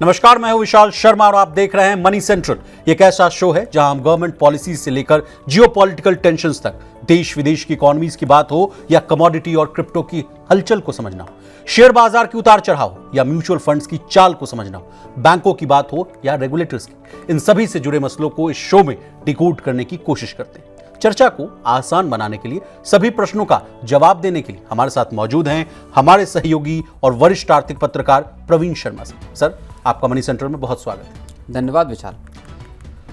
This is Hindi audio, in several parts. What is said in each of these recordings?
नमस्कार, मैं हूं विशाल शर्मा और आप देख रहे हैं मनी सेंट्रल। एक ऐसा शो है जहां हम गवर्नमेंट पॉलिसी से लेकर जियोपॉलिटिकल टेंशंस तक, देश विदेश की इकोनॉमीज की बात हो या कमोडिटी और क्रिप्टो की हलचल को समझना हो, शेयर बाजार की उतार चढ़ाव हो या म्यूचुअल फंड्स की चाल को समझना हो, बैंकों की बात हो या रेगुलेटर्स की, इन सभी से जुड़े मसलों को इस शो में डिकोड करने की कोशिश करते हैं। चर्चा को आसान बनाने के लिए, सभी प्रश्नों का जवाब देने के लिए हमारे साथ मौजूद हैं हमारे सहयोगी और वरिष्ठ आर्थिक पत्रकार प्रवीण शर्मा सर, आपका मनी सेंट्रल में बहुत स्वागत है। धन्यवाद विशाल।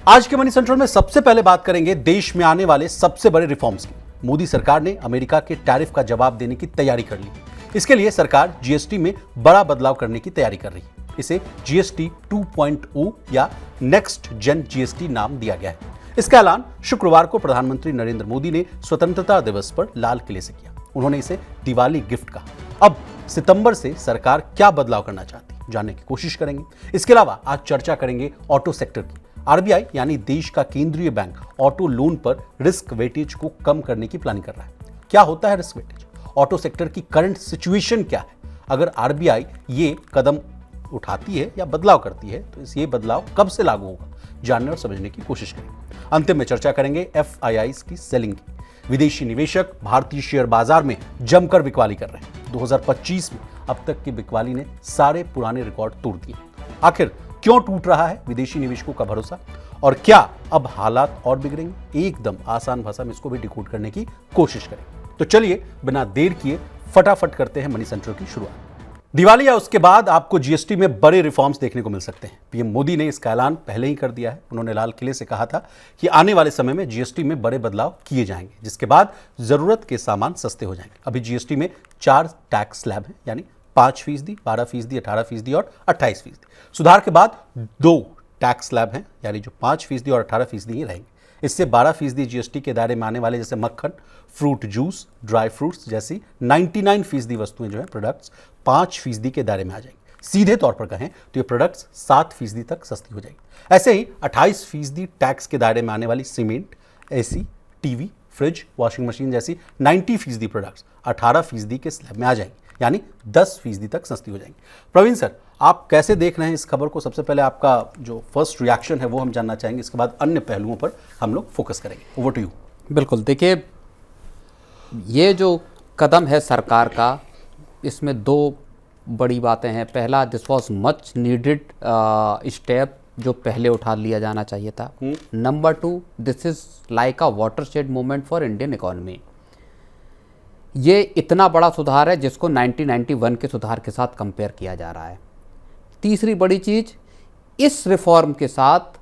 आज के मनी सेंट्रल में सबसे पहले बात करेंगे देश में आने वाले सबसे बड़े रिफॉर्म्स की। मोदी सरकार ने अमेरिका के टैरिफ का जवाब देने की तैयारी कर ली। इसके लिए सरकार जीएसटी में बड़ा बदलाव करने की तैयारी कर रही है। इसे जीएसटी 2.0 या नेक्स्ट जेन जीएसटी नाम दिया गया है। इसका ऐलान शुक्रवार को प्रधानमंत्री नरेंद्र मोदी ने स्वतंत्रता दिवस पर लाल किले से किया। उन्होंने इसे दिवाली गिफ्ट कहा। अब सितंबर से सरकार क्या बदलाव करना चाहती है, जानने की कोशिश करेंगे। इसके अलावा आज चर्चा करेंगे ऑटो सेक्टर की। आरबीआई यानी देश का केंद्रीय बैंक ऑटो लोन पर रिस्क वेटेज को कम करने की प्लानिंग कर रहा है। क्या होता है रिस्क वेटेज? ऑटो सेक्टर की करंट सिचुएशन क्या है? अगर आरबीआई ये कदम उठाती है या बदलाव करती है तो ये बदलाव कब से लागू होगा, जानने और समझने की कोशिश करेंगे। अंतिम में चर्चा करेंगे एफआईआईज की सेलिंग की। विदेशी निवेशक भारतीय शेयर बाजार में जमकर बिकवाली कर रहे हैं। 2025 में अब तक की बिकवाली ने सारे पुराने रिकॉर्ड तोड़ दिए। आखिर क्यों टूट रहा है विदेशी निवेशकों का भरोसा, और क्या अब हालात और बिगड़ेंगे? एकदम आसान भाषा में इसको भी डिकोड करने की कोशिश करेंगे। तो चलिए बिना देर किए फटाफट करते हैं मनी सेंट्रल की शुरुआत। दिवाली या उसके बाद आपको जीएसटी में बड़े रिफॉर्म्स देखने को मिल सकते हैं। पीएम मोदी ने इसका ऐलान पहले ही कर दिया है। उन्होंने लाल किले से कहा था कि आने वाले समय में जीएसटी में बड़े बदलाव किए जाएंगे, जिसके बाद जरूरत के सामान सस्ते हो जाएंगे। अभी जीएसटी में 4 टैक्स स्लैब हैं, यानी 5%, 12%, 18% और 28%। सुधार के बाद 2 टैक्स स्लैब हैं, यानी जो 5% और 18% ही रहेंगे। इससे 12% जीएसटी के दायरे में आने वाले जैसे मक्खन, फ्रूट जूस, ड्राई फ्रूट्स जैसी 99% वस्तुएं जो है प्रोडक्ट्स 5% के दायरे में आ जाएंगी। सीधे तौर पर कहें तो ये प्रोडक्ट्स 7% तक सस्ती हो जाएगी। ऐसे ही 28% टैक्स के दायरे में आने वाली cement, AC, TV, fridge, washing machine जैसी 90% प्रोडक्ट्स 18% के स्लैब में आ जाएंगी, यानी 10% तक सस्ती हो जाएंगी। प्रवीण सर, आप कैसे देख रहे हैं इस खबर को? सबसे पहले आपका जो फर्स्ट रिएक्शन है वो हम जानना चाहेंगे। इसके बाद अन्य पहलुओं पर हम लोग फोकस करेंगे। Over to you. बिल्कुल, देखिए ये जो कदम है सरकार का, इसमें 2 बड़ी बातें हैं। पहला, this was much needed step जो पहले उठा लिया जाना चाहिए था। Number 2, this is like a watershed moment for Indian economy. ये इतना बड़ा सुधार है जिसको 1991 के सुधार के साथ कंपेयर किया जा रहा है। तीसरी बड़ी चीज़, इस रिफॉर्म के साथ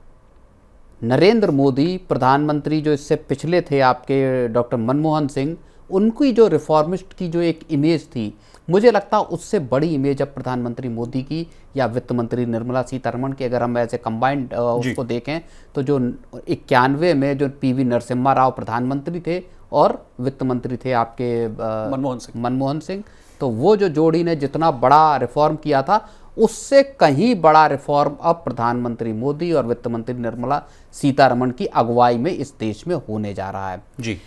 नरेंद्र मोदी प्रधानमंत्री जो इससे पिछले थे आपके डॉक्टर मनमोहन सिंह, उनकी जो रिफॉर्मिस्ट की जो एक इमेज थी, मुझे लगता है उससे बड़ी इमेज अब प्रधानमंत्री मोदी की या वित्त मंत्री निर्मला सीतारमण की, अगर हम ऐसे कंबाइंड उसको देखें तो जो 91 में जो पीवी नरसिम्हा राव प्रधानमंत्री थे और वित्त मंत्री थे आपके मनमोहन सिंह, तो वो जो जोड़ी ने जितना बड़ा रिफॉर्म किया था, उससे कहीं बड़ा रिफॉर्म अब प्रधानमंत्री मोदी और वित्त मंत्री निर्मला सीतारमण की अगुवाई में इस देश में होने जा रहा है। जी,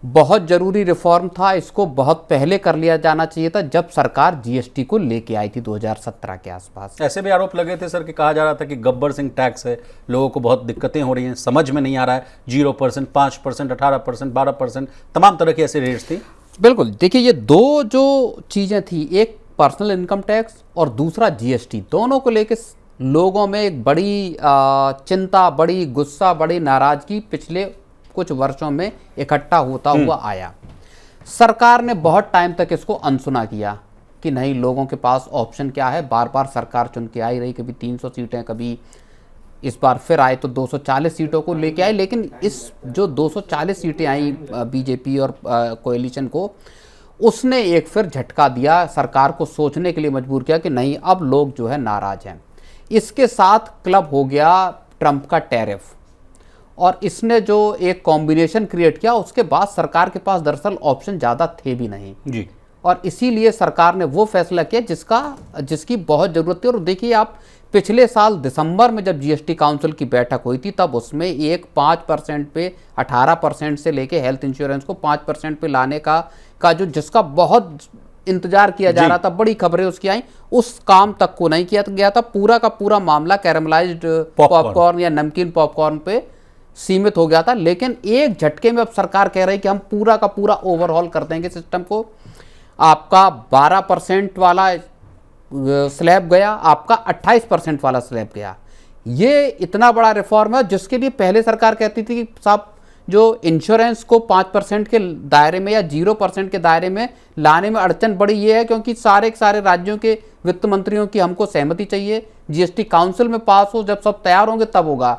बहुत जरूरी रिफॉर्म था। इसको बहुत पहले कर लिया जाना चाहिए था, जब सरकार जीएसटी को लेके आई थी 2017 के आसपास। ऐसे भी आरोप लगे थे सर कि कहा जा रहा था कि गब्बर सिंह टैक्स है, लोगों को बहुत दिक्कतें हो रही हैं, समझ में नहीं आ रहा है। 0%, 5%, 18%, 12%, तमाम तरह की ऐसे रेट्स थी। बिल्कुल, देखिए ये 2 जो चीज़ें थी, एक पर्सनल इनकम टैक्स और दूसरा जीएसटी, दोनों को लेके लोगों में एक बड़ी चिंता, बड़ी गुस्सा, बड़ी नाराजगी पिछले कुछ वर्षों में इकट्ठा होता हुआ आया। सरकार ने बहुत टाइम तक इसको अनसुना किया कि नहीं, लोगों के पास ऑप्शन क्या है। बार बार सरकार चुन के आई रही, कभी 300 सीटें, कभी इस बार फिर आए तो 240 सीटों को लेके आए। लेकिन इस जो 240 सीटें आई बीजेपी और कोएलिशन को, उसने एक फिर झटका दिया, सरकार को सोचने के लिए मजबूर किया कि नहीं, अब लोग जो है नाराज हैं। इसके साथ क्लब हो गया ट्रंप का टैरिफ, और इसने जो एक कॉम्बिनेशन क्रिएट किया, उसके बाद सरकार के पास दरअसल ऑप्शन ज़्यादा थे भी नहीं जी, और इसीलिए सरकार ने वो फैसला किया जिसकी बहुत ज़रूरत थी। और देखिए आप, पिछले साल दिसंबर में जब जीएसटी काउंसिल की बैठक हुई थी, तब उसमें एक 5% पे 18% से लेके हेल्थ इंश्योरेंस को 5% पे लाने का जो जिसका बहुत इंतजार किया जा रहा था, बड़ी खबरें उसकी आई, उस काम तक को नहीं किया गया था। पूरा का पूरा मामला कैरमलाइज्ड पॉपकॉर्न या नमकीन पॉपकॉर्न पे सीमित हो गया था। लेकिन एक झटके में अब सरकार कह रही है कि हम पूरा का पूरा ओवरहॉल कर देंगे सिस्टम को। आपका 12% वाला स्लैब गया, आपका 28% वाला स्लैब गया। ये इतना बड़ा रिफॉर्म है जिसके लिए पहले सरकार कहती थी कि साहब जो इंश्योरेंस को 5% के दायरे में या 0% के दायरे में लाने में अड़चन बड़ी ये है क्योंकि सारे के सारे राज्यों के वित्त मंत्रियों की हमको सहमति चाहिए, जीएसटी काउंसिल में पास हो, जब सब तैयार होंगे तब होगा।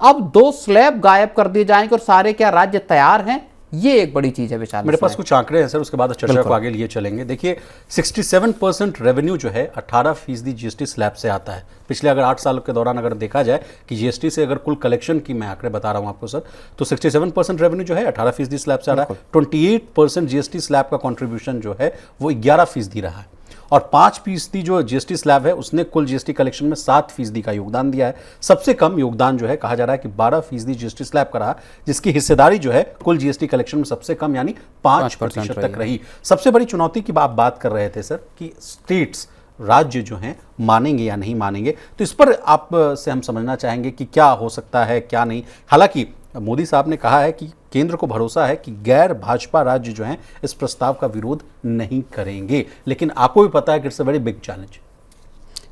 अब 2 स्लैब गायब कर दिए जाएंगे और सारे क्या राज्य तैयार हैं, ये एक बड़ी चीज है विशाल। मेरे पास कुछ आंकड़े हैं सर, उसके बाद चर्चा को आगे लिए चलेंगे। देखिए 67% रेवेन्यू जो है 18% जीएसटी स्लैब से आता है। पिछले अगर 8 साल के दौरान अगर देखा जाए कि जीएसटी से अगर कुल कलेक्शन की मैं आंकड़े बता रहा हूं आपको सर, तो 67% रेवेन्यू जो है 18% स्लैब से आ रहा है। 28% जीएसटी स्लैब का कॉन्ट्रीब्यूशन जो है वो 11% रहा है और 5% जो जीएसटी स्लैब है उसने कुल जीएसटी कलेक्शन में 7% का योगदान दिया है। सबसे कम योगदान जो है कहा जा रहा है कि 12% जीएसटी स्लैब का रहा, जिसकी हिस्सेदारी जो है कुल जीएसटी कलेक्शन में सबसे कम यानी 5% तक रही। सबसे बड़ी चुनौती की आप बात कर रहे थे सर कि स्टेट्स, राज्य जो हैं मानेंगे या नहीं मानेंगे, तो इस पर आप से हम समझना चाहेंगे कि क्या हो सकता है क्या नहीं। हालांकि मोदी साहब ने कहा है कि केंद्र को भरोसा है कि गैर भाजपा राज्य जो हैं इस प्रस्ताव का विरोध नहीं करेंगे, लेकिन आपको भी पता है कि it's a very big challenge.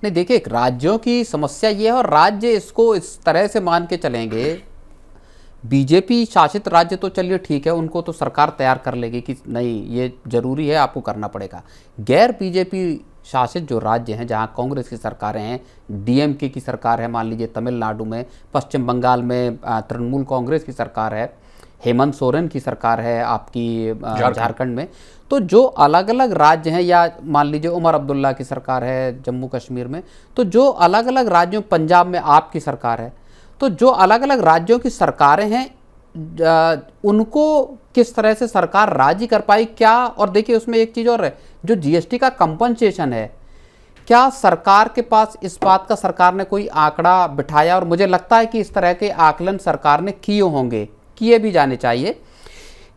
नहीं देखिए, एक राज्यों की समस्या ये है और राज्य इसको इस तरह से मान के चलेंगे। बीजेपी शासित राज्य तो चलिए ठीक है, उनको तो सरकार तैयार कर लेगी कि नहीं ये जरूरी है, आपको करना पड़ेगा। गैर बीजेपी शासित जो राज्य हैं जहां कांग्रेस की सरकारें हैं, डीएमके की सरकार है, मान लीजिए तमिलनाडु में, पश्चिम बंगाल में तृणमूल कांग्रेस की सरकार है, हेमंत सोरेन की सरकार है आपकी झारखंड में, तो जो अलग अलग राज्य हैं, या मान लीजिए उमर अब्दुल्ला की सरकार है जम्मू कश्मीर में, तो जो अलग अलग राज्यों, पंजाब में आपकी सरकार है, तो जो अलग अलग राज्यों की सरकारें हैं उनको किस तरह से सरकार राजी कर पाई क्या। और देखिए उसमें एक चीज़ और है, जो जीएसटी का कंपनसेशन है, क्या सरकार के पास इस बात का सरकार ने कोई आंकड़ा बिठाया, और मुझे लगता है कि इस तरह के आकलन सरकार ने किए होंगे, किए भी जाने चाहिए,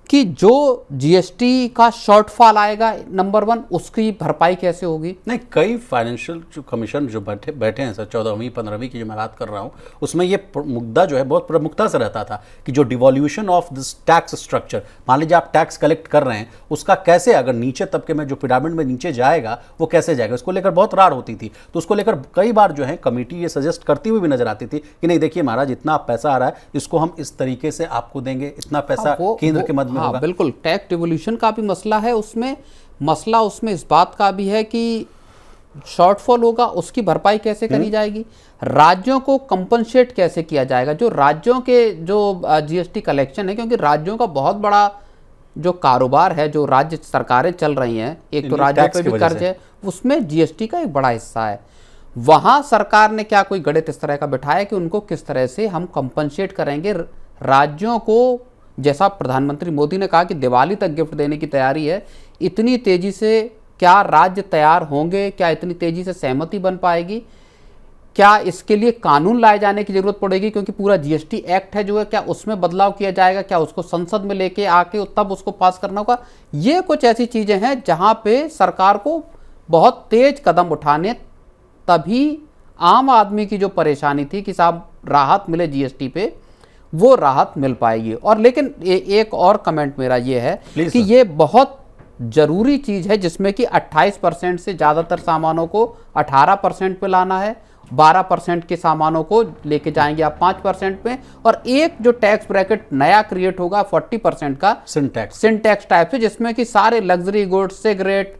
कि जो जीएसटी का शॉर्टफॉल आएगा नंबर 1 उसकी भरपाई कैसे होगी। नहीं, कई फाइनेंशियल जो कमीशन जो बैठे हैं सर 14वीं 15वीं की जो मैं बात कर रहा हूँ, उसमें ये मुद्दा जो है बहुत प्रमुखता से रहता था कि जो डिवॉल्यूशन ऑफ दिस टैक्स स्ट्रक्चर, मान लीजिए आप टैक्स कलेक्ट कर रहे हैं, उसका कैसे अगर नीचे तबके में जो पिरामिड में नीचे जाएगा वो कैसे जाएगा, उसको लेकर बहुत रार होती थी। तो उसको लेकर कई बार जो है कमेटी ये सजेस्ट करती हुई भी नजर आती थी कि नहीं देखिए महाराज, इतना पैसा आ रहा है, इसको हम इस तरीके से आपको देंगे, इतना पैसा केंद्र के मद में होगा। बिल्कुल, टैक्स डिवोल्यूशन का भी मसला है उसमें। मसला उसमें इस बात का भी है कि शॉर्टफॉल होगा, उसकी भरपाई कैसे करी जाएगी, राज्यों को कंपनसेट कैसे किया जाएगा, जो राज्यों के जो जीएसटी कलेक्शन है, क्योंकि राज्यों का बहुत बड़ा जो कारोबार है, जो राज्य सरकारें चल रही हैं, एक तो राज्यों पे भी कर्ज है, उसमें जीएसटी का एक बड़ा हिस्सा है। वहां सरकार ने क्या कोई गणित इस तरह का बिठाया कि उनको किस तरह से हम कंपनसेट करेंगे राज्यों को। जैसा प्रधानमंत्री मोदी ने कहा कि दिवाली तक गिफ्ट देने की तैयारी है, इतनी तेजी से क्या राज्य तैयार होंगे, क्या इतनी तेजी से सहमति बन पाएगी, क्या इसके लिए कानून लाए जाने की जरूरत पड़ेगी, क्योंकि पूरा जीएसटी एक्ट है जो है, क्या उसमें बदलाव किया जाएगा, क्या उसको संसद में लेके आके तब उसको पास करना होगा। ये कुछ ऐसी चीजें हैं जहां पे सरकार को बहुत तेज कदम उठाने, तभी आम आदमी की जो परेशानी थी कि साहब राहत मिले जीएसटी पे, वो राहत मिल पाएगी। और लेकिन एक और कमेंट मेरा ये है कि ये बहुत जरूरी चीज है जिसमें कि 28% से ज्यादातर सामानों को 18% पे लाना है, 12% के सामानों को लेके जाएंगे आप 5% पे, और एक जो टैक्स ब्रैकेट नया क्रिएट होगा 40% का सिंटैक्स टाइप से, जिसमें कि सारे लग्जरी गुड्स, सिगरेट,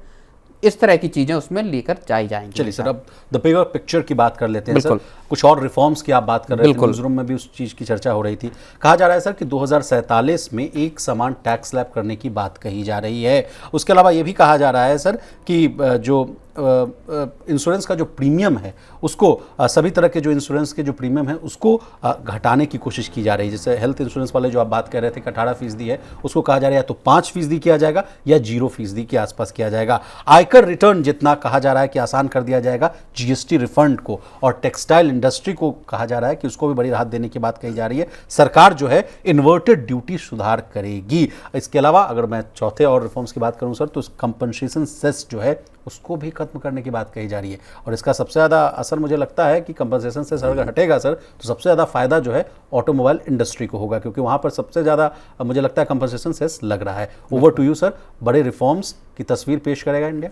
इस तरह की चीजें उसमें लेकर जाई जाएंगी। चलिए सर, अब द बिगर पिक्चर की बात कर लेते हैं सर। कुछ और रिफॉर्म्स की आप बात कर रहे थे, न्यूज़रूम में भी उस चीज की चर्चा हो रही थी। कहा जा रहा है सर कि 2047 में एक समान टैक्स स्लैब करने की बात कही जा रही है। उसके अलावा ये भी कहा जा रहा है सर कि जो इंश्योरेंस का जो प्रीमियम है उसको सभी तरह के जो इंश्योरेंस के जो प्रीमियम है उसको घटाने की कोशिश की जा रही है। जैसे हेल्थ इंश्योरेंस वाले जो आप बात कर रहे थे कि 18% है, उसको कहा जा रहा है या तो 5% किया जाएगा या 0% के आसपास किया जाएगा। आयकर रिटर्न जितना कहा जा रहा है कि आसान कर दिया जाएगा, जीएसटी रिफंड को, और टेक्सटाइल इंडस्ट्री को कहा जा रहा है कि उसको भी बड़ी राहत देने की बात कही जा रही है। सरकार जो है इन्वर्टेड ड्यूटी सुधार करेगी। इसके अलावा अगर मैं चौथे और रिफॉर्म्स की बात करूं सर, तो कंपनसेशन सेस जो है उसको भी खत्म करने की बात कही जा रही है। और इसका सबसे ज़्यादा असर मुझे लगता है कि कंपनसेशन सेस अगर हटेगा सर, तो सबसे ज़्यादा फायदा जो है ऑटोमोबाइल इंडस्ट्री को होगा, क्योंकि वहाँ पर सबसे ज़्यादा मुझे लगता है कंपनसेशन सेस लग रहा है। ओवर टू यू सर, बड़े रिफॉर्म्स की तस्वीर पेश करेगा इंडिया?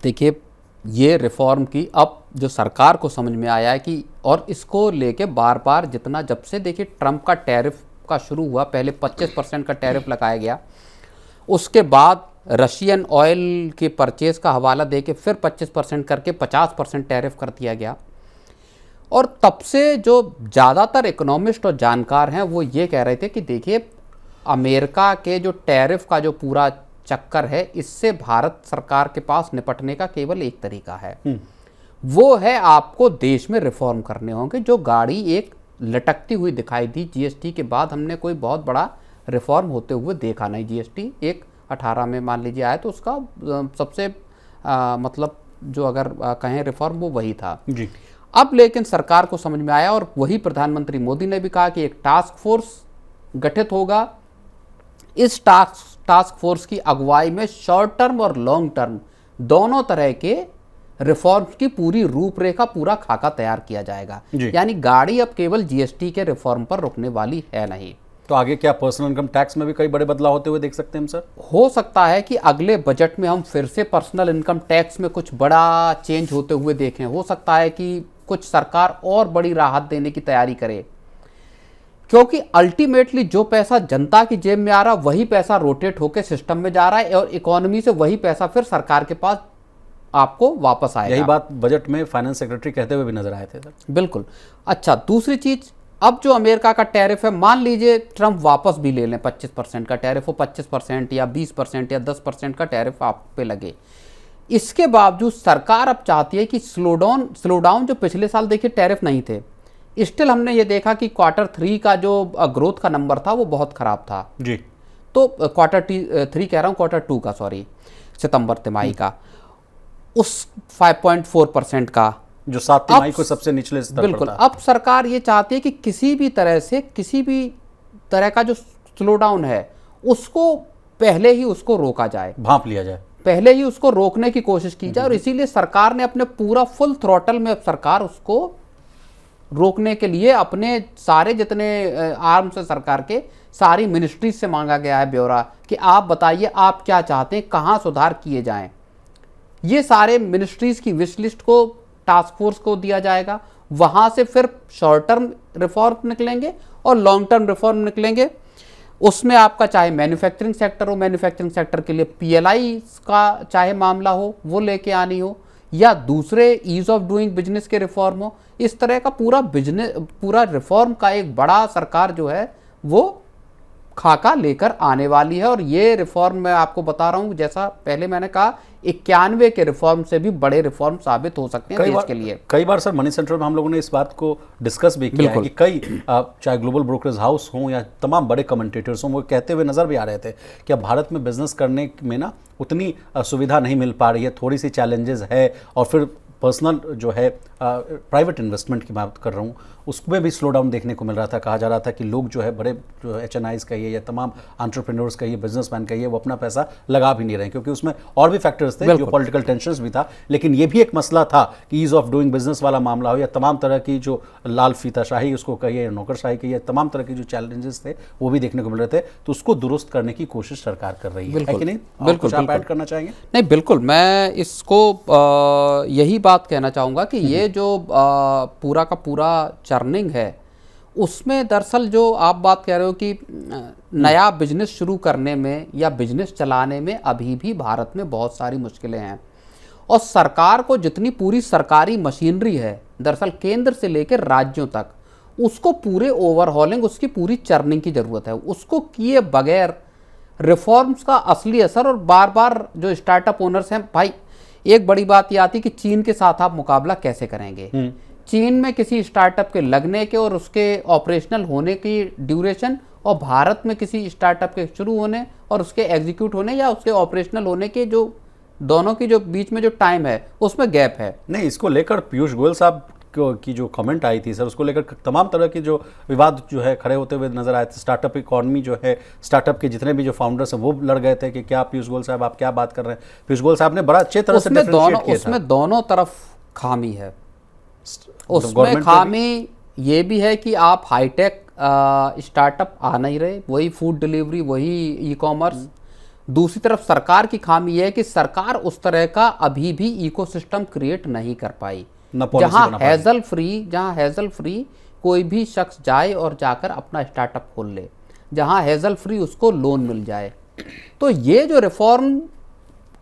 देखिए, ये रिफॉर्म की अब जो सरकार को समझ में आया है कि, और इसको लेके बार बार जितना, जब से देखिए ट्रंप का टैरिफ का शुरू हुआ, पहले 25% का टैरिफ लगाया गया, उसके बाद रशियन ऑयल के परचेज का हवाला देके फिर 25% करके 50% टैरिफ कर दिया गया। और तब से जो ज़्यादातर इकोनॉमिस्ट और जानकार हैं वो ये कह रहे थे कि देखिए, अमेरिका के जो टैरिफ का जो पूरा चक्कर है, इससे भारत सरकार के पास निपटने का केवल एक तरीका है, वो है आपको देश में रिफॉर्म करने होंगे। जो गाड़ी एक लटकती हुई दिखाई दी जीएसटी के बाद, हमने कोई बहुत बड़ा रिफॉर्म होते हुए देखा नहीं। जीएसटी एक 18 में मान लीजिए आया, तो उसका सबसे मतलब जो अगर कहें रिफॉर्म, वो वही था जी। अब लेकिन सरकार को समझ में आया, और वही प्रधानमंत्री मोदी ने भी कहा कि एक टास्क फोर्स गठित होगा। इस टास्क फोर्स की अगुवाई में शॉर्ट टर्म और लॉन्ग टर्म दोनों तरह के रिफॉर्म्स की पूरी रूपरेखा, पूरा खाका तैयार किया जाएगा। यानी गाड़ी अब केवल जीएसटी के रिफॉर्म पर रुकने वाली है नहीं। तो आगे क्या पर्सनल इनकम टैक्स में भी कई बड़े बदलाव होते हुए देख सकते हैं हम सर? हो सकता है कि अगले बजट में हम फिर से पर्सनल इनकम टैक्स में कुछ बड़ा चेंज होते हुए देखें। हो सकता है कि कुछ सरकार और बड़ी राहत देने की तैयारी करे, क्योंकि अल्टीमेटली जो पैसा जनता की जेब में आ रहा, वही पैसा रोटेट होकर सिस्टम में जा रहा है, और इकोनॉमी से वही पैसा फिर सरकार के पास आपको वापस आएगा। यही बात बजट में फाइनेंस सेक्रेटरी कहते हुए भी नजर आए थे सर। बिल्कुल। अच्छा, दूसरी चीज, अब जो अमेरिका का टैरिफ है, मान लीजिए ट्रंप वापस भी ले लें, 25% का टैरिफ हो, 25% या 20% या 10% का टैरिफ आप पे लगे, इसके बावजूद सरकार अब चाहती है कि स्लो डाउन जो पिछले साल देखिए टैरिफ नहीं थे, स्टिल हमने ये देखा कि Q3 का जो ग्रोथ का नंबर था वो बहुत खराब था जी। तो Q3 कह रहा हूँ, Q2 का, सॉरी, सितंबर तिमाही का, उस 5.4% का जो 7 तिमाही को सबसे निचले स्तर पर था। बिल्कुल। अब सरकार ये चाहती है कि किसी भी तरह का जो स्लो डाउन है उसको पहले ही उसको रोका जाए, भांप लिया जाए, पहले ही उसको रोकने की कोशिश की जाए। और इसीलिए सरकार ने अपने पूरा फुल थ्रॉटल में, अब सरकार उसको रोकने के लिए अपने सारे जितने आर्म्स है सरकार के, सारी मिनिस्ट्रीज से मांगा गया है ब्यौरा कि आप बताइए आप क्या चाहते हैं, कहाँ सुधार किए जाएं। ये सारे मिनिस्ट्रीज की विश लिस्ट को टास्क फोर्स को दिया जाएगा, वहां से फिर शॉर्ट टर्म रिफॉर्म निकलेंगे और लॉन्ग टर्म रिफॉर्म निकलेंगे। उसमें आपका चाहे मैन्युफैक्चरिंग सेक्टर हो, मैन्युफैक्चरिंग सेक्टर के लिए पीएलआई का चाहे मामला हो वो लेके आनी हो, या दूसरे ईज ऑफ डूइंग बिजनेस के रिफॉर्म हो, इस तरह का पूरा रिफॉर्म का एक बड़ा सरकार जो है वो खाका लेकर आने वाली है। और ये रिफॉर्म मैं आपको बता रहा हूं, जैसा पहले मैंने कहा, 91 के रिफॉर्म से भी बड़े रिफॉर्म साबित हो सकते हैं देश के लिए। कई बार सर मनी सेंट्रल में हम लोगों ने इस बात को डिस्कस भी किया है कि कई चाहे ग्लोबल ब्रोकरेज हाउस हों या तमाम बड़े कमेंटेटर्स हों, वो कहते हुए नजर भी आ रहे थे कि अब भारत में बिजनेस करने में ना उतनी सुविधा नहीं मिल पा रही है, थोड़ी सी चैलेंजेस है। और फिर पर्सनल जो है प्राइवेट इन्वेस्टमेंट की बात कर रहा हूँ, उसमें भी स्लो डाउन देखने को मिल रहा था। कहा जा रहा था कि लोग जो है बड़े जो HNIs कहिए या तमाम एंटरप्रेन्योर्स कहिए, बिजनेसमैन कहिए, वो अपना पैसा लगा भी नहीं रहे, क्योंकि उसमें और भी फैक्टर्स थे, जो पॉलिटिकल टेंशंस भी था। लेकिन ये भी एक मसला था कि ईज ऑफ डूइंग बिजनेस वाला मामला हो या तमाम तरह की जो लाल फीताशाही उसको कहिए या नौकरशाही कहिए, तमाम तरह के जो चैलेंजेस थे वो भी देखने को मिल रहे थे। तो उसको दुरुस्त करने की कोशिश सरकार कर रही है कि नहीं? बिल्कुल, आप ऐड करना चाहेंगे? नहीं, बिल्कुल, मैं इसको यही बात कहना चाहूँगा कि ये जो पूरा का पूरा चर्निंग है, उसमें दरअसल जो आप बात कह रहे हो कि नया बिजनेस शुरू करने में या बिजनेस चलाने में अभी भी भारत में बहुत सारी मुश्किलें हैं। और सरकार को जितनी पूरी सरकारी मशीनरी है, दरअसल केंद्र से लेकर राज्यों तक, उसको पूरे ओवरहॉलिंग, उसकी पूरी चर्निंग की ज़रूरत है। उसको किए बगैर रिफॉर्म्स का असली असर, और बार बार जो स्टार्टअप ओनर्स हैं, भाई एक बड़ी बात ये आती कि चीन के साथ आप मुकाबला कैसे करेंगे। चीन में किसी स्टार्टअप के लगने के और उसके ऑपरेशनल होने की ड्यूरेशन और भारत में किसी स्टार्टअप के शुरू होने और उसके एग्जीक्यूट होने या उसके ऑपरेशनल होने के जो दोनों की जो बीच में जो टाइम है उसमें गैप है। नहीं, इसको लेकर पीयूष गोयल साहब की जो कमेंट आई थी सर, उसको लेकर तमाम तरह के जो विवाद जो है खड़े होते हुए नजर आए थे। स्टार्टअप इकॉनमी जो है, स्टार्टअप के जितने भी जो फाउंडर्स हैं वो लड़ गए थे कि क्या पीयूष गोयल साहब आप क्या बात कर रहे हैं। पीयूष गोयल साहब ने बड़ा अच्छे तरह से डिफरेंशिएट किया था। उसमें दोनों तरफ खामी है। उसमें खामी ये भी है कि आप हाईटेक स्टार्टअप आ नहीं रहे, वही फूड डिलीवरी, वही ई कॉमर्स। दूसरी तरफ सरकार की खामी यह है कि सरकार उस तरह का अभी भी इकोसिस्टम क्रिएट नहीं कर पाई जहां हैजल फ्री कोई भी शख्स जाए और जाकर अपना स्टार्टअप खोल ले, जहां हैजल फ्री उसको लोन मिल जाए। तो ये जो रिफॉर्म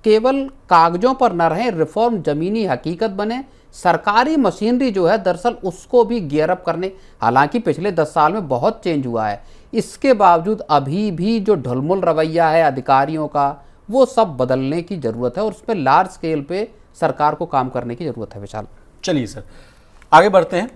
केवल कागजों पर न रहे, रिफॉर्म जमीनी हकीकत बने। सरकारी मशीनरी जो है दरअसल उसको भी गियर अप करने, हालांकि पिछले 10 साल में बहुत चेंज हुआ है, इसके बावजूद अभी भी जो ढुलमुल रवैया है अधिकारियों का वो सब बदलने की ज़रूरत है और उस पर लार्ज स्केल पे सरकार को काम करने की ज़रूरत है। विशाल, चलिए सर आगे बढ़ते हैं।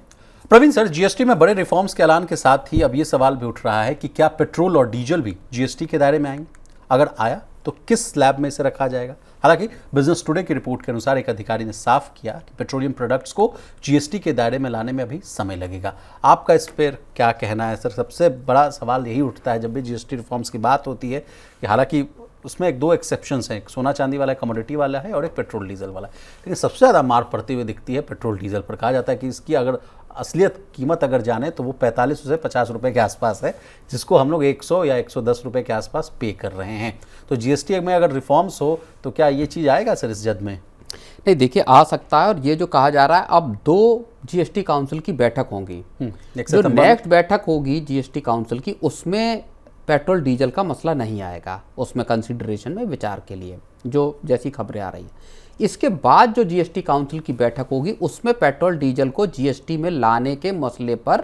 प्रवीण सर, जीएसटी में बड़े रिफॉर्म्स के ऐलान के साथ ही अब ये सवाल भी उठ रहा है कि क्या पेट्रोल और डीजल भी जीएसटी के दायरे में आएंगे? अगर आया तो किस स्लैब में इसे रखा जाएगा? हालांकि बिजनेस टुडे की रिपोर्ट के अनुसार एक अधिकारी ने साफ किया कि पेट्रोलियम प्रोडक्ट्स को जीएसटी के दायरे में लाने में अभी समय लगेगा। आपका इस पर क्या कहना है सर? सबसे बड़ा सवाल यही उठता है जब भी जीएसटी रिफॉर्म्स की बात होती है कि हालांकि उसमें एक दो एक्सेप्शंस हैं, एक सोना चांदी वाला कमोडिटी वाला है और एक पेट्रोल डीजल वाला है, लेकिन सबसे ज़्यादा मार पड़ती हुई दिखती है पेट्रोल डीजल पर। कहा जाता है कि इसकी अगर असलियत कीमत अगर जाने तो वो 45 से 50 रुपये के आसपास है, जिसको हम लोग 100 या 110 रुपये के आसपास पे कर रहे हैं। तो जीएसटी में अगर रिफॉर्म्स हो तो क्या ये चीज़ आएगा सर इस जद में? नहीं, देखिए आ सकता है। और ये जो कहा जा रहा है अब 2 जीएसटी काउंसिल की बैठक होंगी, जो नेक्स्ट बैठक होगी जीएसटी काउंसिल की, उसमें पेट्रोल डीजल का मसला नहीं आएगा उसमें कंसिडरेशन में, विचार के लिए, जो जैसी खबरें आ रही हैं। इसके बाद जो जीएसटी काउंसिल की बैठक होगी उसमें पेट्रोल डीजल को जीएसटी में लाने के मसले पर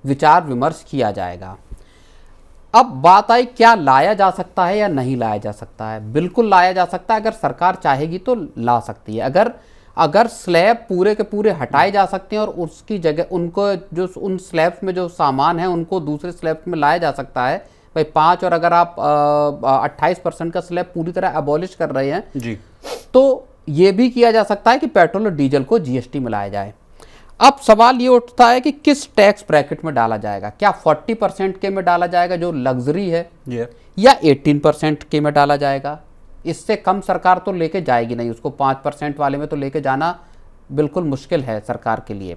विचार विमर्श किया जाएगा। अब बात आई क्या लाया जा सकता है या नहीं लाया जा सकता है। बिल्कुल लाया जा सकता है, अगर सरकार चाहेगी तो ला सकती है। अगर स्लैब पूरे के पूरे हटाए जा सकते हैं और उसकी जगह उनको जो उन स्लैब्स में जो सामान है उनको दूसरे स्लैब्स में लाया जा सकता है भाई 5, और अगर आप 28% का स्लैब पूरी तरह अबॉलिश कर रहे हैं जी, तो ये भी किया जा सकता है कि पेट्रोल और डीजल को जीएसटी में लाया जाए। अब सवाल ये उठता है कि किस टैक्स ब्रैकेट में डाला जाएगा। क्या 40% के में डाला जाएगा जो लग्जरी है, या 18% के में डाला जाएगा? इससे कम सरकार तो लेके जाएगी नहीं, उसको 5% वाले में तो लेके जाना बिल्कुल मुश्किल है सरकार के लिए।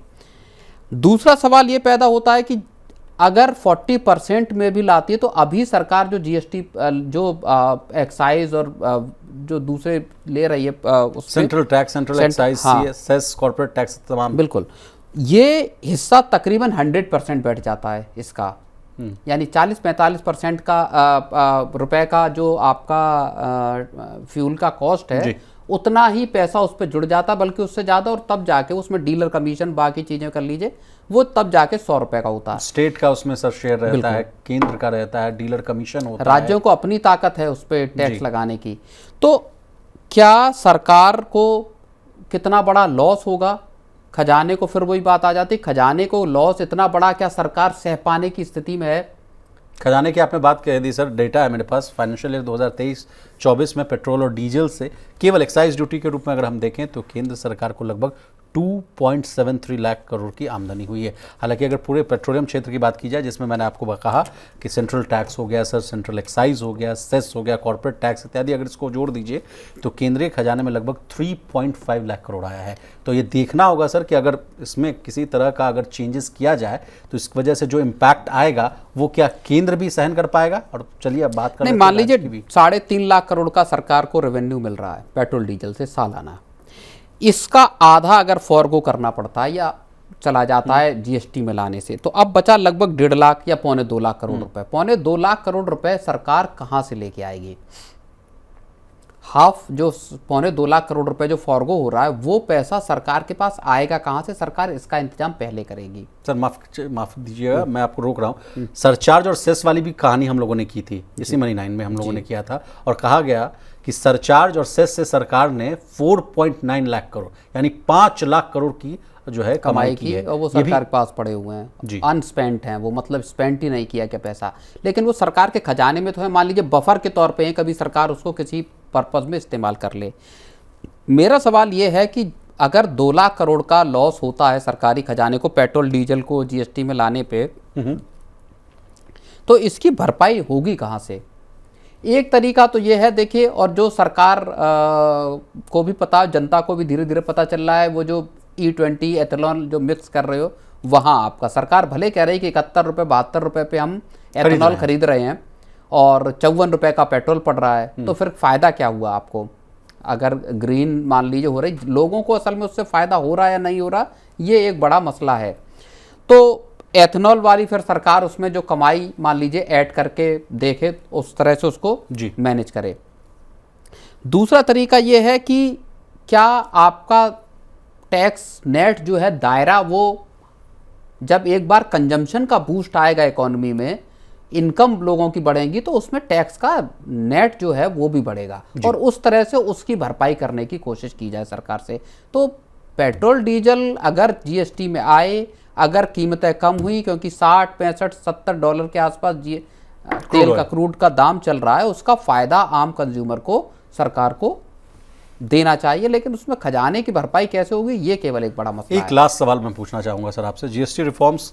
दूसरा सवाल ये पैदा होता है कि अगर 40% में भी लाती है तो अभी सरकार जो जीएसटी जो एक्साइज और जो दूसरे ले रही है central tax, central excise, cess, corporate tax, तमाम, बिल्कुल, ये हिस्सा तकरीबन 100% बैठ जाता है इसका। यानी 40-45% का रुपए का जो आपका फ्यूल का कॉस्ट है उतना ही पैसा उस पर जुड़ जाता, बल्कि उससे ज़्यादा, और तब जाके उसमें डीलर कमीशन बाकी चीज़ें कर लीजिए, वो तब जाके 100 रुपये का होता है। स्टेट का उसमें सर शेयर रहता है, केंद्र का रहता है, डीलर कमीशन होता है, राज्यों को अपनी ताकत है उस पर टैक्स लगाने की। तो क्या सरकार को कितना बड़ा लॉस होगा खजाने को? फिर वही बात आ जाती, खजाने को लॉस इतना बड़ा क्या सरकार सह पाने की स्थिति में है? खजाने की आपने बात कह दी सर, डेटा है मेरे पास। फाइनेंशियल ईयर 2023-24 में पेट्रोल और डीजल से केवल एक्साइज ड्यूटी के रूप में अगर हम देखें तो केंद्र सरकार को लगभग 2.73 लाख करोड़ की आमदनी हुई है। हालांकि अगर पूरे पेट्रोलियम क्षेत्र की बात की जाए, जिसमें मैंने आपको कहा कि सेंट्रल टैक्स हो गया सर, सेंट्रल एक्साइज हो गया, सेस हो गया, कॉर्पोरेट टैक्स इत्यादि, अगर इसको जोड़ दीजिए तो केंद्रीय खजाने में लगभग 3.5 लाख करोड़ आया है। तो ये देखना होगा सर कि अगर इसमें किसी तरह का अगर चेंजेस किया जाए तो इस वजह से जो इम्पैक्ट आएगा वो क्या केंद्र भी सहन कर पाएगा? और चलिए अब बात करें, मान लीजिए 3.5 लाख करोड़ का सरकार को रेवेन्यू मिल रहा है पेट्रोल डीजल से सालाना, इसका आधा अगर फॉरगो करना पड़ता है या चला जाता है जीएसटी में लाने से, तो अब बचा लगभग 1.5 लाख या 2.25 लाख करोड़ रुपए। 2.25 लाख करोड़ रुपए सरकार कहां से लेके आएगी? हाफ जो 2.25 लाख करोड़ रुपए जो फॉरगो हो रहा है, वो पैसा सरकार के पास आएगा कहाँ से? सरकार इसका इंतजाम पहले करेगी। सर माफ दीजिएगा, मैं आपको रोक रहा हूँ। सरचार्ज और सेस वाली भी कहानी हम लोगों ने की थी, इसी मनी 9 में हम लोगों ने किया था, और कहा गया कि सरचार्ज और सेस से सरकार ने 4.9 लाख करोड़ यानी 5 लाख करोड़ की जो है कमाई की है, और वो सरकार के पास पड़े हुए हैं, अनस्पेंट हैं वो, मतलब स्पेंड ही नहीं किया क्या पैसा, लेकिन वो सरकार के खजाने में तो है, मान लीजिए बफर के तौर पे है, कभी सरकार उसको किसी पर्पज में इस्तेमाल कर ले। मेरा सवाल ये है कि अगर 2 लाख करोड़ का लॉस होता है सरकारी खजाने को पेट्रोल डीजल को जीएसटी में लाने पे, तो इसकी भरपाई होगी कहाँ से? एक तरीका तो ये है, देखिए, और जो सरकार को भी पता, जनता को भी धीरे धीरे पता चल रहा है, वो जो E20 एथेनॉल जो मिक्स कर रहे हो, वहाँ आपका सरकार भले कह रही है कि 71 रुपये 72 रुपये पे हम एथेनॉल खरीद रहे हैं और 54 रुपये का पेट्रोल पड़ रहा है, तो फिर फ़ायदा क्या हुआ आपको? अगर ग्रीन मान लीजिए हो रही, लोगों को असल में उससे फ़ायदा हो रहा है या नहीं हो रहा, ये एक बड़ा मसला है। तो एथेनॉल वाली फिर सरकार उसमें जो कमाई मान लीजिए ऐड करके देखे, उस तरह से उसको मैनेज करे। दूसरा तरीका ये है कि क्या आपका टैक्स नेट जो है दायरा, वो जब एक बार कंजम्पशन का बूस्ट आएगा इकोनॉमी में, इनकम लोगों की बढ़ेगी, तो उसमें टैक्स का नेट जो है वो भी बढ़ेगा, और उस तरह से उसकी भरपाई करने की कोशिश की जाए सरकार से। तो पेट्रोल डीजल अगर जीएसटी में आए, अगर कीमतें कम हुई, क्योंकि 60 65 70 डॉलर के आसपास तेल का क्रूड का दाम चल रहा है, उसका फायदा आम कंज्यूमर को, सरकार को देना चाहिए, लेकिन उसमें खजाने की भरपाई कैसे होगी, ये केवल एक बड़ा मसला है। एक लास्ट सवाल मैं पूछना चाहूँगा सर आपसे, जीएसटी रिफॉर्म्स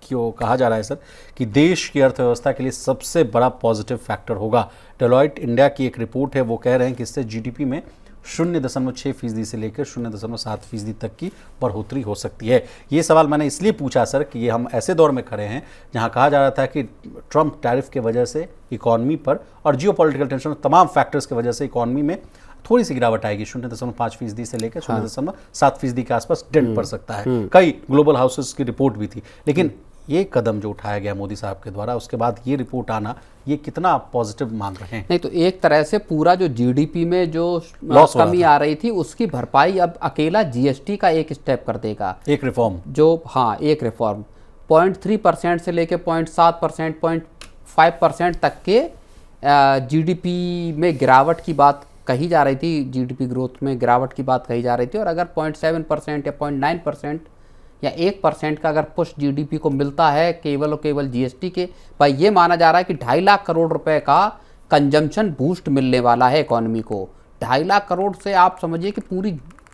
क्यों कहा जा रहा है सर कि देश की अर्थव्यवस्था के लिए सबसे बड़ा पॉजिटिव फैक्टर होगा? डेलॉयट इंडिया की एक रिपोर्ट है, वो कह रहे हैं कि इससे जीडीपी में 0.6% से लेकर 0.7% तक की बढ़ोतरी हो सकती है। ये सवाल मैंने इसलिए पूछा सर कि ये हम ऐसे दौर में खड़े हैं जहां कहा जा रहा था कि ट्रंप टैरिफ के वजह से इकॉनमी पर और जियोपॉलिटिकल टेंशन, तमाम फैक्टर्स की वजह से इकॉनमी में थोड़ी सी गिरावट आएगी, 0.5% से लेकर 0.7% के आसपास डेंट पड़ सकता है। कई ग्लोबल हाउसेस की रिपोर्ट भी थी, लेकिन ये कदम जो उठाया गया मोदी साहब के द्वारा, उसके बाद ये रिपोर्ट आना, ये कितना पॉजिटिव मान रहे हैं? नहीं, तो एक तरह से पूरा जो जीडीपी में जो कमी आ रही थी, उसकी भरपाई अब अकेला जीएसटी का एक स्टेप कर देगा, एक रिफॉर्म जो, हाँ, एक रिफॉर्म 0.3% से लेकर 0.7%, 0.5% तक के जीडीपी में गिरावट की बात कही जा रही थी, जीडीपी ग्रोथ में गिरावट की बात कही जा रही थी, और अगर 0.7% या 0.9% या 1% का अगर पुश जीडीपी को मिलता है केवल और केवल जीएसटी के, भाई ये माना जा रहा है कि 2.5 लाख करोड़ रुपए का कंजम्पशन बूस्ट मिलने वाला है इकोनॉमी को। 2.5 लाख करोड़ से आप समझिए कि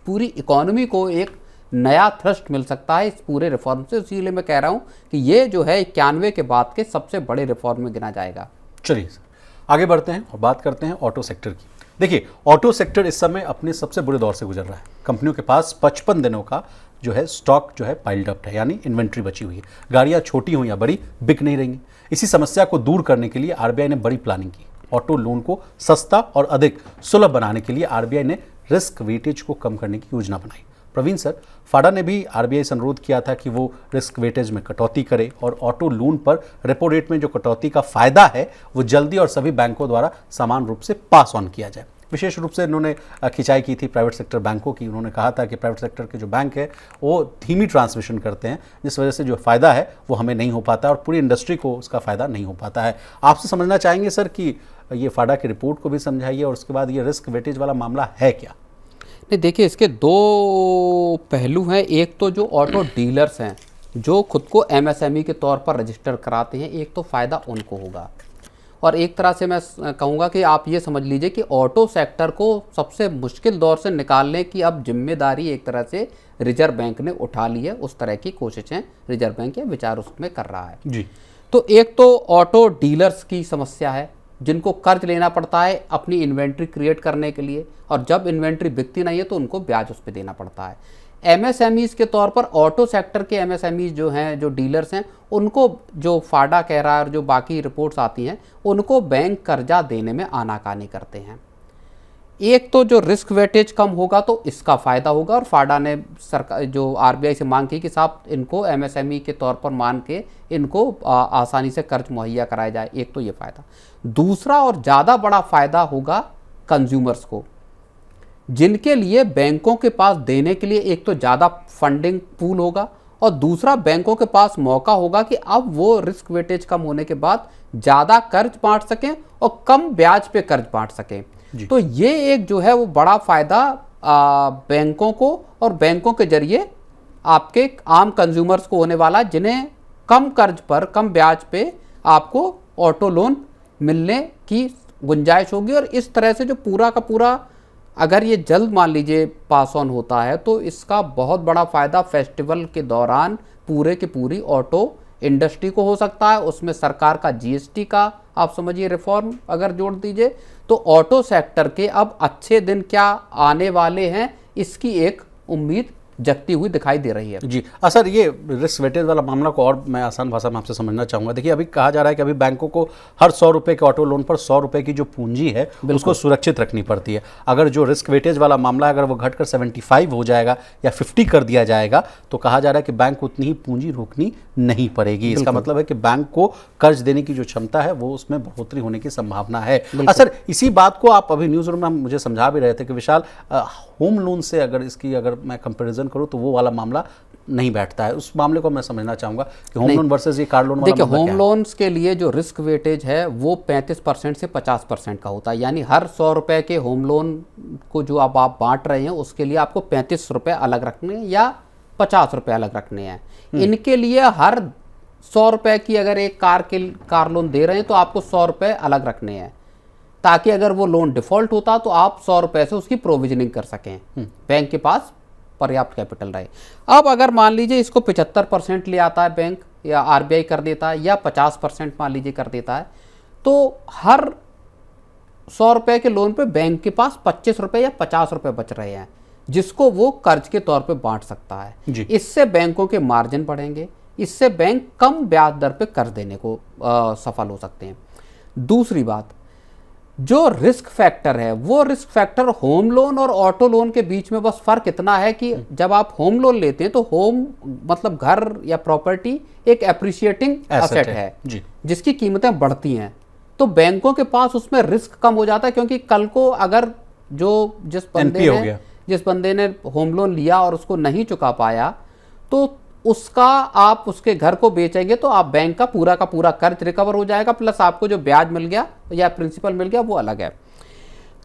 पूरी इकोनॉमी को एक नया थ्रस्ट मिल सकता है इस पूरे रिफॉर्म से। इसीलिए मैं कह रहा हूँ कि ये जो है 91 के बाद के सबसे बड़े रिफॉर्म में गिना जाएगा। चलिए सर, आगे बढ़ते हैं और बात करते हैं ऑटो सेक्टर की। देखिए, ऑटो सेक्टर इस समय अपने सबसे बुरे दौर से गुजर रहा है। कंपनियों के पास 55 दिनों का जो है स्टॉक जो है पाइल्ड अप है, यानी इन्वेंट्री बची हुई है। गाड़ियां छोटी हो या बड़ी बिक नहीं रही। इसी समस्या को दूर करने के लिए आरबीआई ने बड़ी प्लानिंग की। ऑटो लोन को सस्ता और अधिक सुलभ बनाने के लिए आरबीआई ने रिस्क वेटेज को कम करने की योजना बनाई। प्रवीण सर, फाडा ने भी आरबीआई से अनुरोध किया था कि वो रिस्क वेटेज में कटौती करे और ऑटो लोन पर रेपो रेट में जो कटौती का फायदा है वो जल्दी और सभी बैंकों द्वारा समान रूप से पास ऑन किया जाए। विशेष रूप से इन्होंने खिंचाई की थी प्राइवेट सेक्टर बैंकों की। उन्होंने कहा था कि प्राइवेट सेक्टर के जो बैंक है वो धीमी ट्रांसमिशन करते हैं, जिस वजह से जो फ़ायदा है वो हमें नहीं हो पाता और पूरी इंडस्ट्री को उसका फ़ायदा नहीं हो पाता है। आपसे समझना चाहेंगे सर कि ये फाडा की रिपोर्ट को भी समझाइए और उसके बाद ये रिस्क वेटेज वाला मामला है क्या? नहीं, देखिए, इसके दो पहलू हैं। एक तो जो ऑटो डीलर्स हैं जो खुद को एमएसएमई के तौर पर रजिस्टर कराते हैं, एक तो फ़ायदा उनको होगा, और एक तरह से मैं कहूँगा कि आप ये समझ लीजिए कि ऑटो सेक्टर को सबसे मुश्किल दौर से निकालने की अब जिम्मेदारी एक तरह से रिजर्व बैंक ने उठा ली है। उस तरह की कोशिशें रिजर्व बैंक या विचार उसमें कर रहा है जी। तो एक तो ऑटो डीलर्स की समस्या है, जिनको कर्ज लेना पड़ता है अपनी इन्वेंट्री क्रिएट करने के लिए, और जब इन्वेंट्री बिकती नहीं है तो उनको ब्याज उस पर देना पड़ता है। एमएसएमईज के तौर पर ऑटो सेक्टर के एमएसएमईज जो हैं, जो डीलर्स हैं, उनको जो फाडा कह रहा है और जो बाकी रिपोर्ट्स आती हैं, उनको बैंक कर्जा देने में आनाकानी करते हैं। एक तो जो रिस्क वेटेज कम होगा तो इसका फ़ायदा होगा, और फाडा ने सरकार जो आरबीआई से मांग की कि साहब इनको एमएसएमई के तौर पर मान के इनको आसानी से कर्ज मुहैया कराया जाए। एक तो ये फ़ायदा। दूसरा और ज़्यादा बड़ा फ़ायदा होगा कंज्यूमर्स को, जिनके लिए बैंकों के पास देने के लिए एक तो ज़्यादा फंडिंग पूल होगा और दूसरा बैंकों के पास मौका होगा कि अब वो रिस्क वेटेज कम होने के बाद ज़्यादा कर्ज बांट सकें और कम ब्याज पे कर्ज बांट सकें। तो ये एक जो है वो बड़ा फायदा बैंकों को और बैंकों के जरिए आपके आम कंज्यूमर्स को होने वाला, जिन्हें कम कर्ज पर कम ब्याज पे आपको ऑटो लोन मिलने की गुंजाइश होगी। और इस तरह से जो पूरा का पूरा अगर ये जल्द मान लीजिए पास ऑन होता है तो इसका बहुत बड़ा फायदा फेस्टिवल के दौरान पूरे की पूरी ऑटो इंडस्ट्री को हो सकता है। उसमें सरकार का जीएसटी का आप समझिए रिफॉर्म अगर जोड़ दीजिए तो ऑटो सेक्टर के अब अच्छे दिन क्या आने वाले हैं, इसकी एक उम्मीद जगती हुई दिखाई दे रही है। जी सर, ये रिस्क वेटेज वाला मामला को और मैं आसान भाषा में आपसे समझना चाहूँगा। देखिए, अभी कहा जा रहा है कि अभी बैंकों को हर 100 रुपये के ऑटो लोन पर 100 रुपये की जो पूंजी है उसको सुरक्षित रखनी पड़ती है। अगर जो रिस्क वेटेज वाला मामला है अगर वो घटकर 75 हो जाएगा या 50 कर दिया जाएगा तो कहा जा रहा है कि बैंक को उतनी ही पूंजी रोकनी नहीं पड़ेगी। इसका मतलब है कि बैंक को कर्ज देने की जो क्षमता है वो उसमें बढ़ोतरी होने की संभावना है। सर, इसी बात को आप अभी न्यूज़ रूम में मुझे समझा भी रहे थे कि विशाल, होम लोन से अगर मैं कंपैरिजन करूं तो वो वाला मामला नहीं बैठता है। उस मामले को मैं समझना चाहूंगा कि होम लोन वर्सेस ये कार लोन वाला। देखिए, होम लोन्स के लिए जो रिस्क वेटेज है वो 35% से 50% का होता है। यानी हर 100 रुपए के होम लोन को जो अब आप बांट रहे हैं उसके लिए आपको 35 रुपए अलग रखने या 50 रुपए अलग रखने हैं। इनके लिए हर 100 रुपए की अगर एक कार लोन दे रहे हैं तो आपको 100 रुपए अलग रखने हैं, ताकि अगर वो लोन डिफॉल्ट होता तो आप 100 रुपए से उसकी प्रोविजनिंग कर सकें, बैंक के पास पर्याप्त कैपिटल रहे। अब अगर मान लीजिए इसको 75% ले आता है बैंक या आरबीआई कर देता है या 50% मान लीजिए कर देता है, तो हर 100 रुपए के लोन पे बैंक के पास 25 रुपए या 50 रुपए बच रहे हैं, जिसको वो कर्ज के तौर पे बांट सकता है। इससे बैंकों के मार्जिन बढ़ेंगे, इससे बैंक कम ब्याज दर पे कर्ज देने को सफल हो सकते हैं। दूसरी बात, जो रिस्क फैक्टर है वो रिस्क फैक्टर होम लोन और ऑटो लोन के बीच में बस फर्क इतना है कि जब आप होम लोन लेते हैं तो होम मतलब घर या प्रॉपर्टी एक एप्रिशिएटिंग एसेट है जिसकी कीमतें बढ़ती हैं, तो बैंकों के पास उसमें रिस्क कम हो जाता है, क्योंकि कल को अगर जिस बंदे ने होम लोन लिया और उसको नहीं चुका पाया तो आप उसके घर को बेचेंगे तो आप बैंक का पूरा कर्ज रिकवर हो जाएगा, प्लस आपको जो ब्याज मिल गया या प्रिंसिपल मिल गया वो अलग है।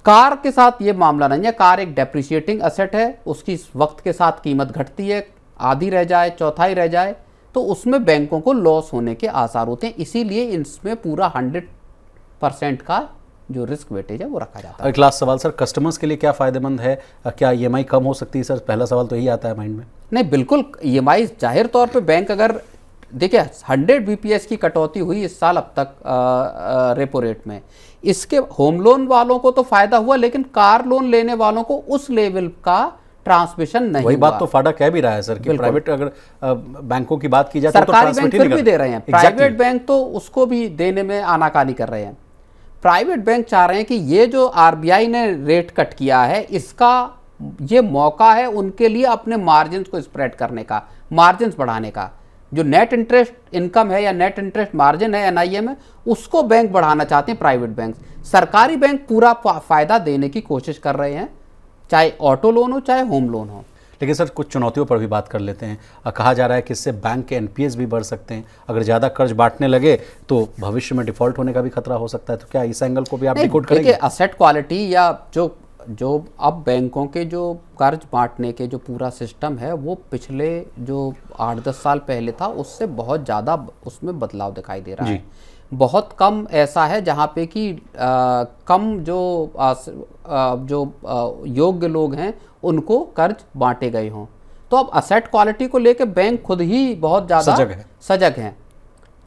कार के साथ ये मामला नहीं है। कार एक डेप्रिशिएटिंग एसेट है, उसकी वक्त के साथ कीमत घटती है, आधी रह जाए चौथाई रह जाए तो उसमें बैंकों को लॉस होने के आसार होते हैं। इसीलिए इसमें पूरा 100% का जो रिस्क वेटेज है वो रखा जाता है। एक लास्ट सवाल सर, कस्टमर्स के लिए क्या फ़ायदेमंद है? क्या ईएमआई कम हो सकती है सर? पहला सवाल तो यही आता है माइंड में। नहीं, बिल्कुल ईएमआई जाहिर तौर पे बैंक अगर देखिए 100 बीपीएस की कटौती हुई इस साल अब तक रेपो रेट में, इसके होम लोन वालों को तो फायदा हुआ, लेकिन कार लोन लेने वालों को उस लेवल का ट्रांसमिशन नहीं हुआ। वही बात तो फाड़ा कह भी रहा है सर कि प्राइवेट अगर बैंकों की बात की जाए तो सरकारी बैंक फिर भी दे रहे हैं, प्राइवेट बैंक तो उसको भी देने में आनाकानी कर रहे हैं। प्राइवेट बैंक चाह रहे हैं कि ये जो आरबीआई ने रेट कट किया है इसका ये मौका है उनके लिए अपने मार्जिन को स्प्रेड करने का, मार्जिन बढ़ाने का। जो नेट इंटरेस्ट इनकम है या नेट इंटरेस्ट मार्जिन है एनआईए में, उसको बैंक बढ़ाना चाहते हैं प्राइवेट बैंक। सरकारी बैंक पूरा फायदा देने की कोशिश कर रहे हैं, चाहे ऑटो लोन हो चाहे होम लोन हो। लेकिन सर कुछ चुनौतियों पर भी बात कर लेते हैं। कहा जा रहा है कि इससे बैंक के एनपीएस भी बढ़ सकते हैं, अगर ज़्यादा कर्ज बांटने लगे तो भविष्य में डिफॉल्ट होने का भी खतरा हो सकता है। तो क्या इस एंगल को भी आप डिकोड करेंगे? असेट क्वालिटी या जो अब बैंकों के जो कर्ज बांटने के जो पूरा सिस्टम है वो पिछले जो 8-10 साल पहले था उससे बहुत ज़्यादा उसमें बदलाव दिखाई दे रहा है। बहुत कम ऐसा है जहाँ पे कि कम जो योग्य लोग हैं उनको कर्ज बांटे गए हों। तो अब असेट क्वालिटी को लेके बैंक खुद ही बहुत ज़्यादा सजग हैं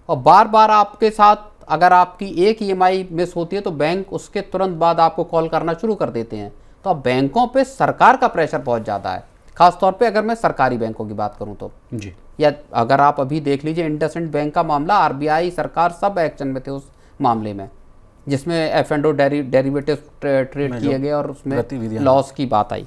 और बार बार आपके साथ अगर आपकी एक ईएमआई मिस होती है तो बैंक उसके तुरंत बाद आपको कॉल करना शुरू कर देते हैं। तो अब बैंकों पे सरकार का प्रेशर बहुत ज़्यादा है, खासतौर पे अगर मैं सरकारी बैंकों की बात करूं तो जी। या अगर आप अभी देख लीजिए इंडसइंड बैंक का मामला, आरबीआई सरकार सब एक्शन में थे उस मामले में, जिसमें एफ&ओ डेरिवेटिव ट्रेड किए गए और उसमें लॉस की बात आई।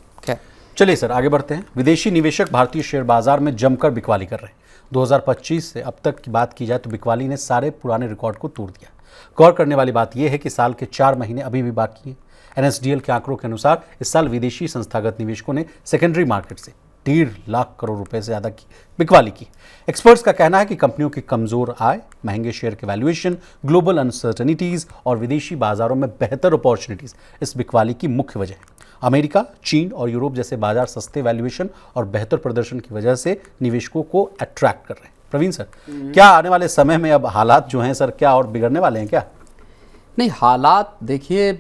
चलिए सर आगे बढ़ते हैं। विदेशी निवेशक भारतीय शेयर बाजार में जमकर बिकवाली कर रहे हैं। 2025 से अब तक की बात की जाए तो बिकवाली ने सारे पुराने रिकॉर्ड को तोड़ दिया। गौर करने वाली बात यह है कि साल के 4 महीने अभी भी बाकी हैं। NSDL के आंकड़ों के अनुसार इस साल विदेशी संस्थागत निवेशकों ने सेकेंडरी मार्केट से 1.5 लाख करोड़ रुपए से ज्यादा की बिकवाली की। एक्सपर्ट्स का कहना है कि कंपनियों की कमजोर आय, महंगे शेयर के वैल्यूएशन, ग्लोबल अनसर्टेनिटीज और विदेशी बाजारों में बेहतर अपॉर्चुनिटीज इस बिकवाली की मुख्य वजह है। अमेरिका, चीन और यूरोप जैसे बाजार सस्ते वैल्यूएशन और बेहतर प्रदर्शन की वजह से निवेशकों को अट्रैक्ट कर रहे हैं। प्रवीण सर, क्या आने वाले समय में अब हालात जो हैं सर, क्या और बिगड़ने वाले हैं क्या? नहीं, हालात देखिए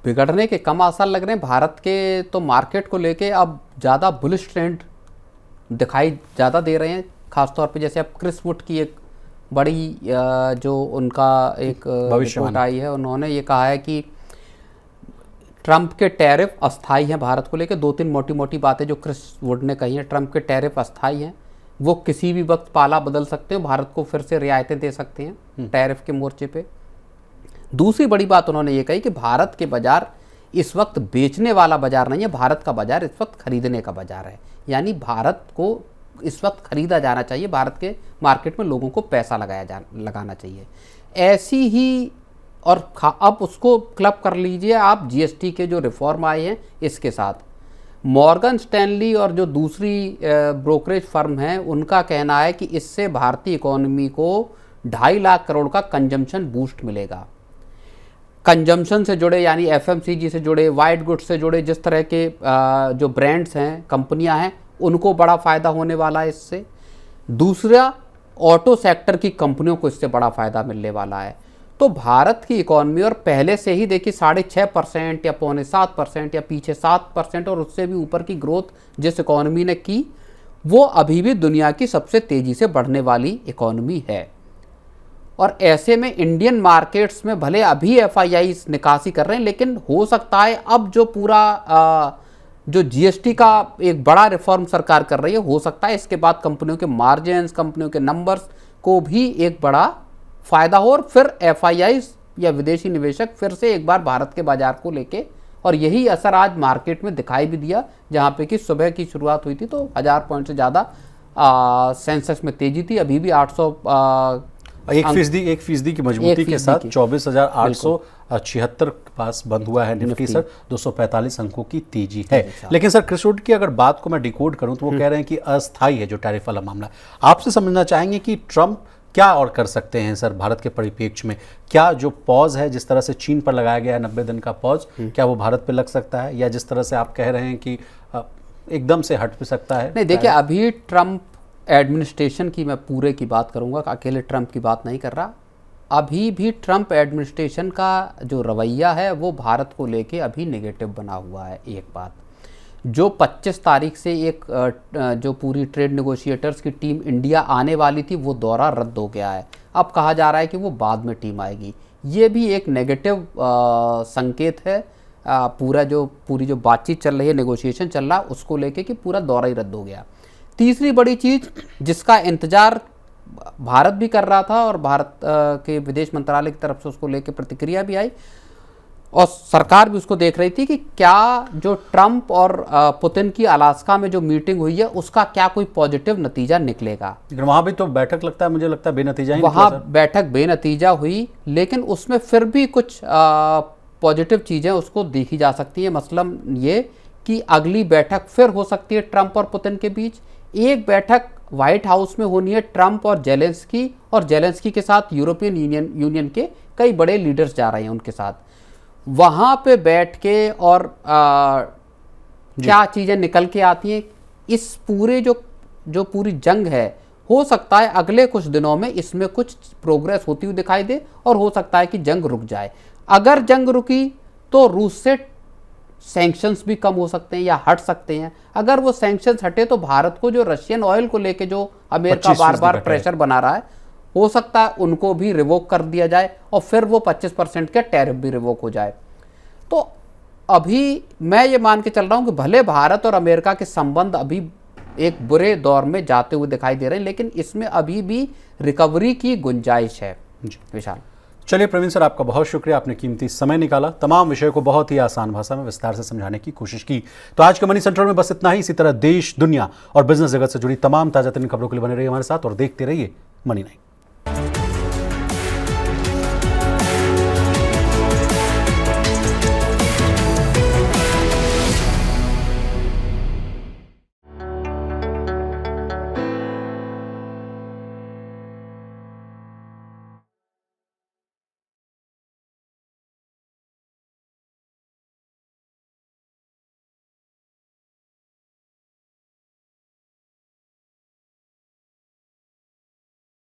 बिगड़ने के कम आसार लग रहे हैं। भारत के तो मार्केट को लेके अब ज़्यादा बुलिश ट्रेंड दिखाई ज़्यादा दे रहे हैं। खासतौर पे जैसे अब क्रिस वुड की एक बड़ी जो उनका एक रिपोर्ट आई है, उन्होंने ये कहा है कि ट्रंप के टैरिफ अस्थायी हैं भारत को लेकर। 2-3 मोटी मोटी बातें जो क्रिस वुड ने कही हैं, ट्रंप के टैरिफ अस्थायी हैं, वो किसी भी वक्त पाला बदल सकते हैं, भारत को फिर से रियायतें दे सकते हैं टैरिफ के मोर्चे पे। दूसरी बड़ी बात उन्होंने ये कही कि भारत के बाजार इस वक्त बेचने वाला बाजार नहीं है, भारत का बाजार इस वक्त खरीदने का बाजार है। यानी भारत को इस वक्त खरीदा जाना चाहिए, भारत के मार्केट में लोगों को पैसा लगाना चाहिए। ऐसी ही और अब उसको क्लब कर लीजिए आप जीएसटी के जो रिफॉर्म आए हैं इसके साथ। मॉर्गन स्टैनली और जो दूसरी ब्रोकरेज फर्म हैं, उनका कहना है कि इससे भारतीय इकोनॉमी को 2.5 लाख करोड़ का कंजम्पशन बूस्ट मिलेगा। कंजम्पशन से जुड़े यानी एफएमसीजी से जुड़े, वाइट गुड्स से जुड़े जिस तरह के जो ब्रांड्स हैं, कंपनियां हैं, उनको बड़ा फ़ायदा होने वाला है इससे। दूसरा, ऑटो सेक्टर की कंपनियों को इससे बड़ा फ़ायदा मिलने वाला है। तो भारत की इकॉनमी, और पहले से ही देखिए 6.5% या 6.25% या पीछे 7% और उससे भी ऊपर की ग्रोथ जिस इकॉनमी ने की, वो अभी भी दुनिया की सबसे तेज़ी से बढ़ने वाली इकॉनमी है। और ऐसे में इंडियन मार्केट्स में भले अभी एफआईआई निकासी कर रहे हैं, लेकिन हो सकता है अब जो पूरा जो जीएसटी का एक बड़ा रिफॉर्म सरकार कर रही है, हो सकता है इसके बाद कंपनियों के मार्जिन्स, कंपनियों के नंबर्स को भी एक बड़ा फ़ायदा हो और फिर एफआईआई या विदेशी निवेशक फिर से एक बार भारत के बाजार को लेके, और यही असर आज मार्केट में दिखाई भी दिया, जहाँ पे कि सुबह की शुरुआत हुई थी तो 1000 पॉइंट से ज़्यादा सेंसेक्स में तेजी थी। अभी भी 1% की मजबूती के साथ 24,876 के पास बंद हुआ है निफ्टी सर। 245 अंकों की तेजी है। लेकिन सर, क्रिस वुड की अगर बात को मैं डिकोड करूं तो वो कह रहे हैं कि अस्थायी है जो टैरिफ वाला मामला। आपसे समझना चाहेंगे कि ट्रंप क्या और कर सकते हैं सर भारत के परिप्रेक्ष्य में? क्या जो पॉज है, जिस तरह से चीन पर लगाया गया है 90 दिन का पॉज, क्या वो भारत पे लग सकता है, या जिस तरह से आप कह रहे हैं कि एकदम से हट भी सकता है? नहीं, देखिए अभी ट्रंप एडमिनिस्ट्रेशन की मैं पूरे की बात करूंगा, अकेले ट्रंप की बात नहीं कर रहा। अभी भी ट्रंप एडमिनिस्ट्रेशन का जो रवैया है वो भारत को लेके अभी नेगेटिव बना हुआ है। एक बात जो 25 तारीख से एक जो पूरी ट्रेड नेगोशिएटर्स की टीम इंडिया आने वाली थी, वो दौरा रद्द हो गया है। अब कहा जा रहा है कि वो बाद में टीम आएगी। ये भी एक नेगेटिव संकेत है। पूरी जो बातचीत चल रही है, नेगोशिएशन चल रहा है, उसको लेके कि पूरा दौरा ही रद्द हो गया। तीसरी बड़ी चीज़ जिसका इंतजार भारत भी कर रहा था और भारत के विदेश मंत्रालय की तरफ से उसको लेके प्रतिक्रिया भी आई और सरकार भी उसको देख रही थी कि क्या जो ट्रंप और पुतिन की अलास्का में जो मीटिंग हुई है उसका क्या कोई पॉजिटिव नतीजा निकलेगा। लेकिन वहाँ भी तो बैठक लगता है, मुझे लगता है बेनतीजा ही वहाँ बैठक बेनतीजा हुई, लेकिन उसमें फिर भी कुछ पॉजिटिव चीज़ें उसको देखी जा सकती हैं। मसलन ये कि अगली बैठक फिर हो सकती है ट्रंप और पुतिन के बीच। एक बैठक व्हाइट हाउस में होनी है ट्रंप और जेलेंस्की के साथ यूरोपियन यूनियन के कई बड़े लीडर्स जा रहे हैं उनके साथ। वहाँ पे बैठ के और क्या चीज़ें निकल के आती हैं, इस पूरे जो पूरी जंग है, हो सकता है अगले कुछ दिनों में इसमें कुछ प्रोग्रेस होती हुई दिखाई दे और हो सकता है कि जंग रुक जाए। अगर जंग रुकी तो रूस से सैंक्शंस भी कम हो सकते हैं या हट सकते हैं। अगर वो सैंक्शंस हटे तो भारत को जो रशियन ऑयल को लेके जो अमेरिका बार बार प्रेशर बना रहा है, हो सकता है उनको भी रिवोक कर दिया जाए और फिर वो 25% के टैरिफ भी रिवोक हो जाए। तो अभी मैं ये मान के चल रहा हूँ कि भले भारत और अमेरिका के संबंध अभी एक बुरे दौर में जाते हुए दिखाई दे रहे हैं, लेकिन इसमें अभी भी रिकवरी की गुंजाइश है। विशाल, चलिए प्रवीण सर, आपका बहुत शुक्रिया, आपने कीमती समय निकाला, तमाम विषय को बहुत ही आसान भाषा में विस्तार से समझाने की कोशिश की। तो आज के मनी सेंट्रल में बस इतना ही। इसी तरह देश, दुनिया और बिजनेस जगत से जुड़ी तमाम ताजा तरीन खबरों के लिए बने रहिए हमारे साथ और देखते रहिए मनी 9।